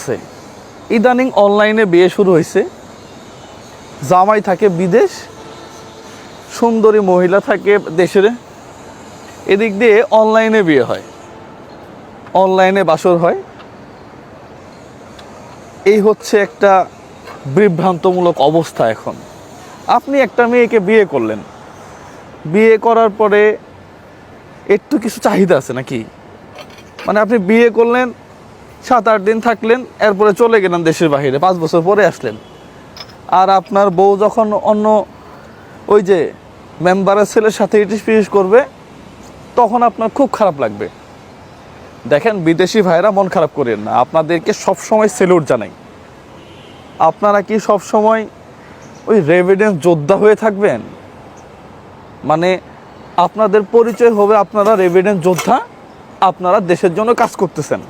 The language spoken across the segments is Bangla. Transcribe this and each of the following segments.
আছে, ইদানিং অনলাইনে বিয়ে শুরু হয়েছে। জামাই থাকে বিদেশ, সুন্দরী মহিলা থাকে দেশের, এদিক দিয়ে অনলাইনে বিয়ে হয়, অনলাইনে বাসর হয়। এই হচ্ছে একটা বিভ্রান্তমূলক অবস্থা। এখন আপনি একটা মেয়েকে বিয়ে করলেন, বিয়ে করার পরে একটু কিছু চাহিদা আছে নাকি? মানে আপনি বিয়ে করলেন, 7-8 দিন থাকলেন, এরপরে চলে গেলেন দেশের বাইরে, 5 বছর পরে আসলেন। আর আপনার বউ যখন অন্য ওই যে মেম্বারের ছেলের সাথে ইটিস পিটিস করবে, তখন আপনার খুব খারাপ লাগবে। দেখেন বিদেশি ভাইরা মন খারাপ করেন না, আপনাদেরকে সবসময় সেলুট জানাই। আপনারা কি সবসময় ওই রেভিডেন্স যোদ্ধা হয়ে থাকবেন? মানে আপনাদের পরিচয় হবে আপনারা রেভিডেন্স যোদ্ধা, আপনারা দেশের জন্য কাজ করতেছেন,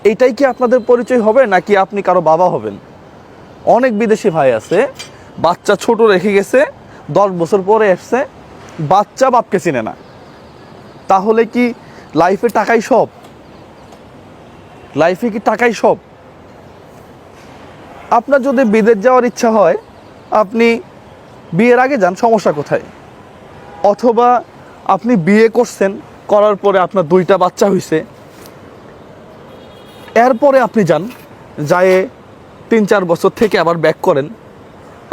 এইটাই কি আপনাদের পরিচয় হবে? নাকি আপনি কারো বাবা হবেন? অনেক বিদেশি ভাই আছে, বাচ্চা ছোট রেখে গেছে, 10 বছর পরে আসছে, বাচ্চা বাপকে চিনে না। তাহলে কি লাইফে টাকাই সব? লাইফে কি টাকাই সব? আপনার যদি বিদেশ যাওয়ার ইচ্ছা হয়, আপনি বিয়ের আগে যান, সমস্যা কোথায়? অথবা আপনি বিয়ে করছেন, করার পরে আপনার 2টা বাচ্চা হয়েছে, এরপরে আপনি যান, যায় 3-4 বছর থেকে আবার ব্যাক করেন।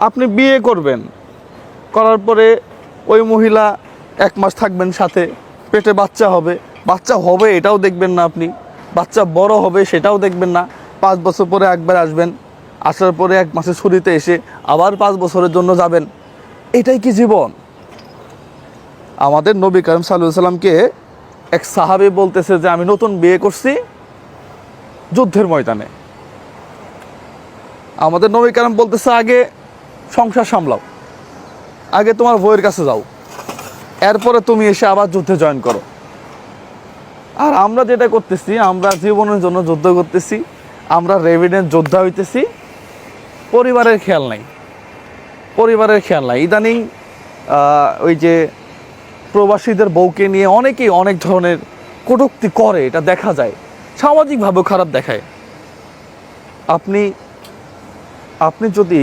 আপনি বিয়ে করবেন, করার পরে ওই মহিলা 1 মাস থাকবেন সাথে, পেটে বাচ্চা হবে, বাচ্চা হবে এটাও দেখবেন না আপনি, বাচ্চা বড় হবে সেটাও দেখবেন না। 5 বছর পরে একবার আসবেন, আসার পরে 1 মাসের ছুটিতে এসে আবার 5 বছরের জন্য যাবেন। এটাই কি জীবন? আমাদের নবী করিম সাল্লাল্লাহু আলাইহি সাল্লামকে এক সাহাবী বলতেছে যে আমি নতুন বিয়ে করছি যুদ্ধের ময়দানে। আমাদের নবী করিম বলতেছে আগে সংসার সামলাও, আগে তোমার বউয়ের কাছে যাও, এরপরে তুমি এসে আবার যুদ্ধে জয়েন করো। আর আমরা যেটা করতেছি, আমরা জীবনের জন্য যুদ্ধ করতেছি, আমরা রেভিডেন্স যোদ্ধা হইতেছি, পরিবারের খেয়াল নাই, পরিবারের খেয়াল নাই। ইদানিং ওই যে প্রবাসীদের বউকে নিয়ে অনেকেই অনেক ধরনের কটূক্তি করে, এটা দেখা যায়, সামাজিকভাবেও খারাপ দেখায়। আপনি যদি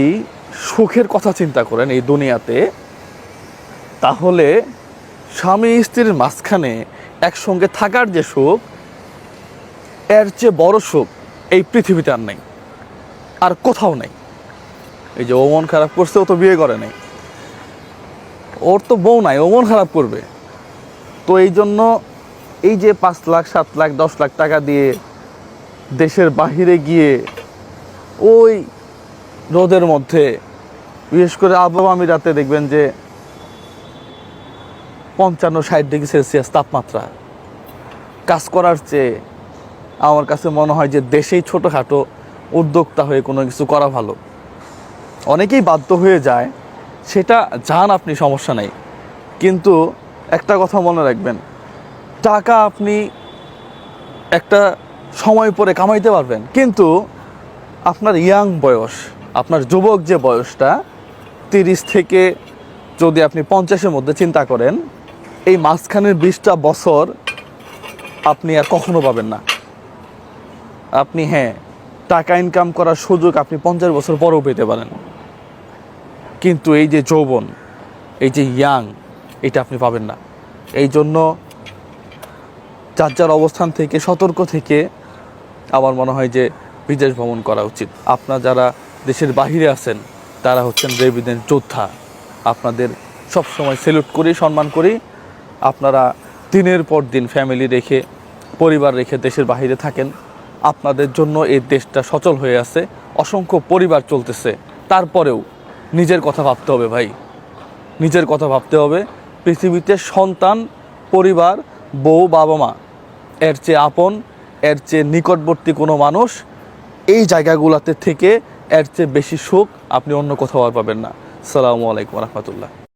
সুখের কথা চিন্তা করেন এই দুনিয়াতে, তাহলে স্বামী স্ত্রীর মাঝখানে একসঙ্গে থাকার যে সুখ, এর চেয়ে বড় সুখ এই পৃথিবীতে আর নেই, আর কোথাও নেই। এই যে ও মন খারাপ করছে, ও তো বিয়ে করে নাই, ওর তো বউ নাই, ও মন খারাপ করবে। তো এই জন্য এই যে 5 লাখ 7 লাখ 10 লাখ টাকা দিয়ে দেশের বাহিরে গিয়ে ওই রোদের মধ্যে, বিশেষ করে আরব আমিরাতে দেখবেন যে 55-60 ডিগ্রি সেলসিয়াস তাপমাত্রা, কাজ করার চেয়ে আমার কাছে মনে হয় যে দেশেই ছোটোখাটো উদ্যোক্তা হয়ে কোনো কিছু করা ভালো। অনেকেই বাধ্য হয়ে যায়, সেটা যান আপনি, সমস্যা নেই, কিন্তু একটা কথা মনে রাখবেন, টাকা আপনি একটা সময় পরে কামাইতে পারবেন, কিন্তু আপনার ইয়াং বয়স, আপনার যুবক যে বয়সটা 30 থেকে যদি আপনি 50-এর মধ্যে চিন্তা করেন, এই মাঝখানের 20টা বছর আপনি আর কখনো পাবেন না। আপনি হ্যাঁ, টাকা ইনকাম করার সুযোগ আপনি 50 বছর পরেও পেতে পারেন, কিন্তু এই যে যৌবন, এই যে ইয়াং, এটা আপনি পাবেন না। এই জন্য যার যার অবস্থান থেকে সতর্ক থেকে আমার মনে হয় যে বিদেশ ভ্রমণ করা উচিত। আপনারা যারা দেশের বাহিরে আছেন, তারা হচ্ছেন রেভিডেন্স যোদ্ধা, আপনাদের সবসময় সেলুট করি, সম্মান করি। আপনারা দিনের পর দিন ফ্যামিলি রেখে, পরিবার রেখে দেশের বাহিরে থাকেন, আপনাদের জন্য এই দেশটা সচল হয়ে আছে, অসংখ্য পরিবার চলতেছে। তারপরেও নিজের কথা ভাবতে হবে ভাই, নিজের কথা ভাবতে হবে। পৃথিবীতে সন্তান, পরিবার, বউ, বাবা মা, এর চেয়ে আপন, এর চেয়ে নিকটবর্তী কোনো মানুষ এই জায়গাগুলোতে থেকে এর চেয়ে বেশি সুখ আপনি অন্য কোথাও আর পাবেন না। আসসালামু আলাইকুম রহমতুল্লাহ।